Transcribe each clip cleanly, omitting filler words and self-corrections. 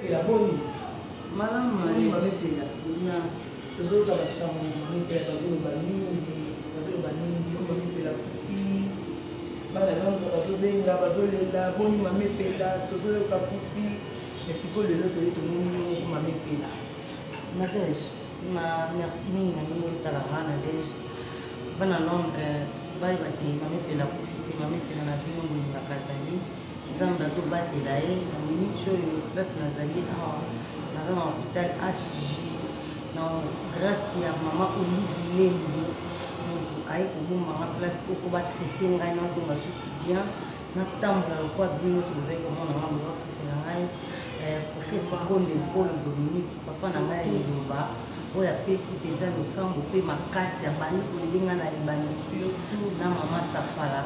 pela boni malamu mamepela tozoyoka basango mamepela bazoloba mingi mamepela kufi bana londres bazobenga bazolela boni mamepela tozoyoka kufi mais sikoyo lelo toye tomoni yongo mamepela Nadège merci mingi na bino otalaka Nadège bana londres bayebaki mamepela kufi te mamepela na bino bolingaka azali nzambe azobatela ye na minute oyo place nazali awa naza na hôpital HJ na grâce ya mama Olive Lembe moto aye kobombanga place oko batraite ngai nazonga susu bien natambola lokwa bino nyonso bozali komona nga bozosepela ngai prophète Konde Paul Dominique papa na ngai eloba oyo apesi mpenza losambo mpe makasi abandi koyebenga na libandi na mama Safala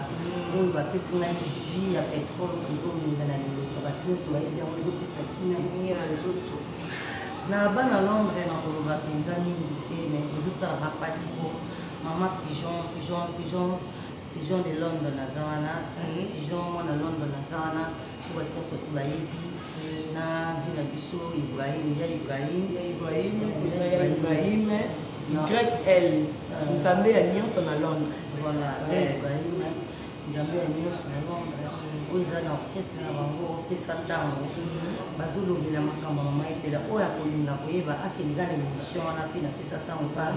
oyo bapesi ngai jus ya pétrole tozominga na liloba bato nyonso bayebi yango ezopesa kimia mingi na nzoto na bana londres na koloba mpenza mingi te mais ezosalaka mpasi po mama pigeon de Londres naza wana pigeon mwana Londres naza wana po bato nyonso to bayebi na vi na biso Ibrahim YL nzambe ya nyonso na Londres voilà Ibrahim nzambe ya nyonso na Londres oyo eza na orchestre na bango opesa ntango bazolobela makambo mama epela oyo akolinga koyeba akelinga na émission wana mpe napesa ntango pa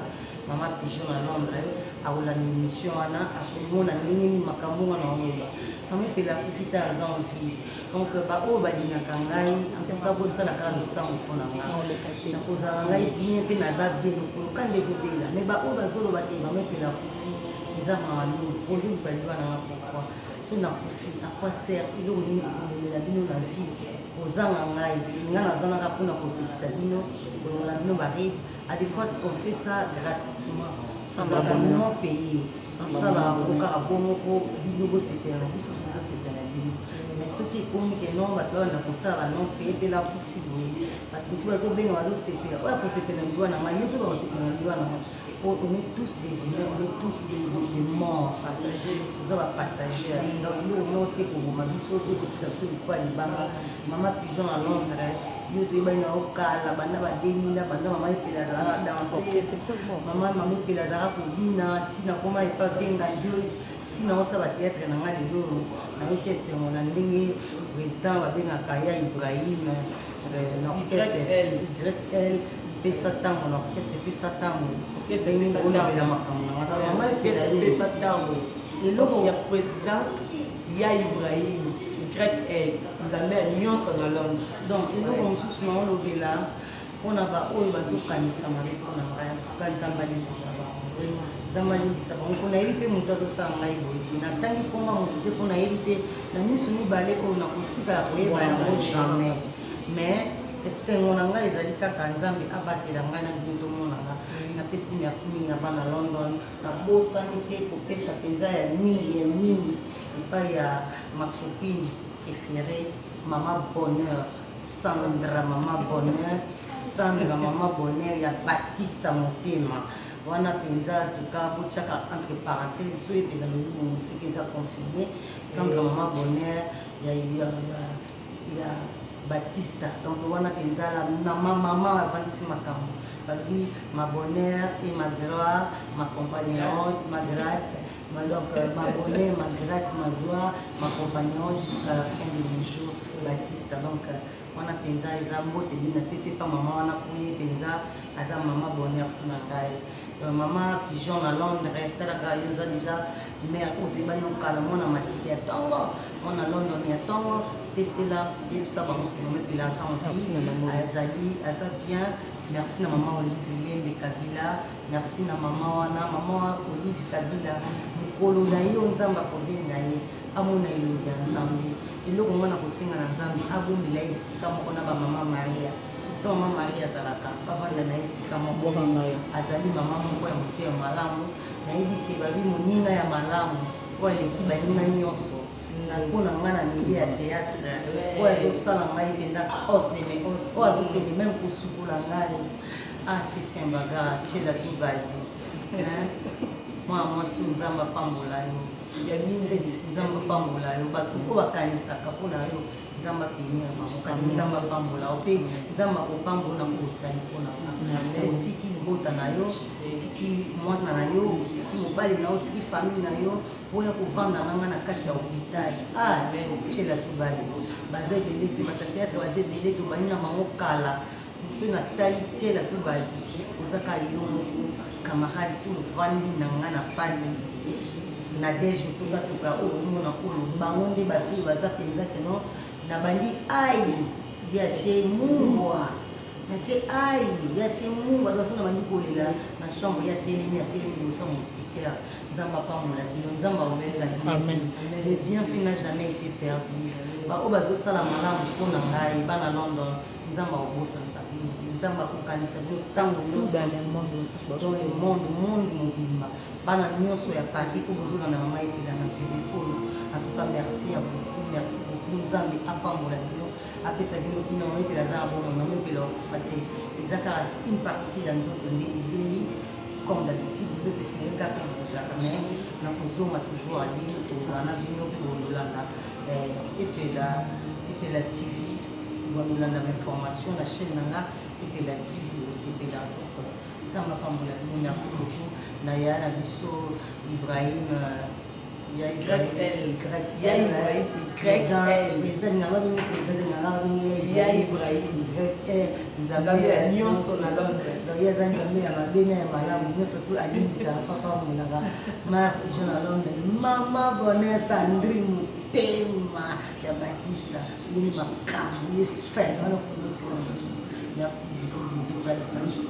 mama pigeon na Londres akolanda émission wana akomona ndenge nini makambo wana oloba mama epela akufita aza en vie donc baoyo balingaka ngai antuka bosala kaka losango mpona ngai nakozala ngai bien mpe naza bien lokolo kandi ezobela mais baoyo bazoloba te mama epela akufi eza mawa mingi ozoluka liba nanga pourkui so nakufi akwa ser eloko nini ekomemela bino na vie kozanga ngai nga nazanaka mpona kosekisa bino kolongola bino baride à des fois on fait ça gratuitement non payé osala yango kaka bomoko bino bosepela na biso soki tosepela na bino mais soki ekomi ke non bato babanda kosala banonce ke epela kufi boye bato mosusu bazobenga bazosepela oyo akosepela liwa na ngai yo mpe bakosepela na liwa na ngai on est tous des humains, on est tous des morts passagers, nous avons passagers. Donc nous on est au moment biso ko tika biso ko libanga mama pigeon à Londres yo to ibana okala bana ba denila bana mama epela za danser mama epela za ko bina tina koma epa venga Dios tina osa ba théâtre na ngali loro na okese mona ndenge président ba benga Kaya Ibrahim na orchestre elle pesa tango na orchestre pesa tango olobela makambo na mama pesa tango eloko ya président ya Ibrahim YL nzambe ya nyonso na Londres donc eloko mosusu na olobela mpona baoyo bazokanisa mabe mpona ngai antuka nzambe alimbisa bango nzambe alimbisa bango mpona yebi mpe moto azosala ngai boye natangi komba moto te mpona yebi te na miso mibale oyo nakotikala koyeba yango jamais mais esengo na ngai ezali kaka nzambe abatela ngai na bitu tomonanga napesi merci mingi na bana London nabosani te kopesa mpenza ya mingi epai ya makopine préféré mama bonheur Sandra mama bonheur ya Batista Motema wana mpenza tuka botiaka entre parenthèse so epela lobi mosiki eza confirmé Sandra mama bonheur ya Batista donc wana penzala maman avandisi makambo balobi ma bonheur et ma gloire ma compagnonnette ma grâce donc ma bonheur ma grâce ma gloire ma compagnonnette jusqu'à la fin de mes jours Batista donc wana penza eza mbote bina pesi pa mama wana kuye penza aza mama bonheur mpona ngai mama pigeon na Londres talaka yo oza déjà mare oyo toyebani okala mwana matete ya ntongo mwana London ya ntongo pesela yebisa bango ke mama epela aza azali aza bien merci na mama Olive Lembe Kabila merci na mama wana mama Olive Kabila mokolo na ye nzambe akobenga ye amona elongi ya nzambe eloko mwana kosenga na nzambe abombela esika moko na bamama Maria esika mama Maria azalaka bavanda na esika moko azali mama moko ya motema malamu nayebi ke babi moninga ya malamu oyo aleki baninga nyonso mpona ngai na milieu ya théâtre oyo azosala ngai mpenza os deme os oyo azokende meme kosukola ngai asitien baga tiela tubadi mwana mwasi nzambe apambola yo nzambe apambola yo bato mpo bakanisaka mpona yo nzambe apenie ya bango kasi nzambe apambola yo mpe nzambe akopambola kosali mpona otiki libota na yo otiki mwana na yo otiki mobali na yo otiki famille na yo oya kovanda nanga na kati ya hôpital tiela tobali baza ebele te batateatre baza ebele tobani na bango kala so natali tiela tobali ozaka yo moko camarade oyo vandi na nga na pasi na deje tokatoka oyo omona oyo bango nde bato oyo baza mpenza keno na bandi ai yatie mungwa natie ai yatie mungwa baso na bandi kolela na chambre ya telemi liboso ya moustiquaire nzambe apambola bino nzambe aotika le bienfait n'a jamais été perdu baoyo bazosala malamu mpona ngai bana London nzambe aobosanisa bino nzambe akokanisa bino ntango nyonso dans le monde mobimba bana nyonso ya paki po bozolanda mama epela na vile oyo atuka merci ya beaucoup merci beaucoup nzambe apambola bino apesa bino kino mama epela aza na bomo mama epela okufa te eza kaka une partie ya nzoto nde ebeli comme d'habitude nzoto esengeli kaka ebozaka mais na kozonga toujours alino tozala na bino mpe bozolanda epela tv bozolanda information na chaîne nanga epela tv osepela nzambe apambola bino merci beaucoup na ya na biso Ibrahim nyonso na eza nzambe ya mabene ya malamu nyonso tu alimbisaka papa molaka mar jean na london mama bonne sandrine motema ya batista yeni makambo ye fe wana kolotina merci bisou bisou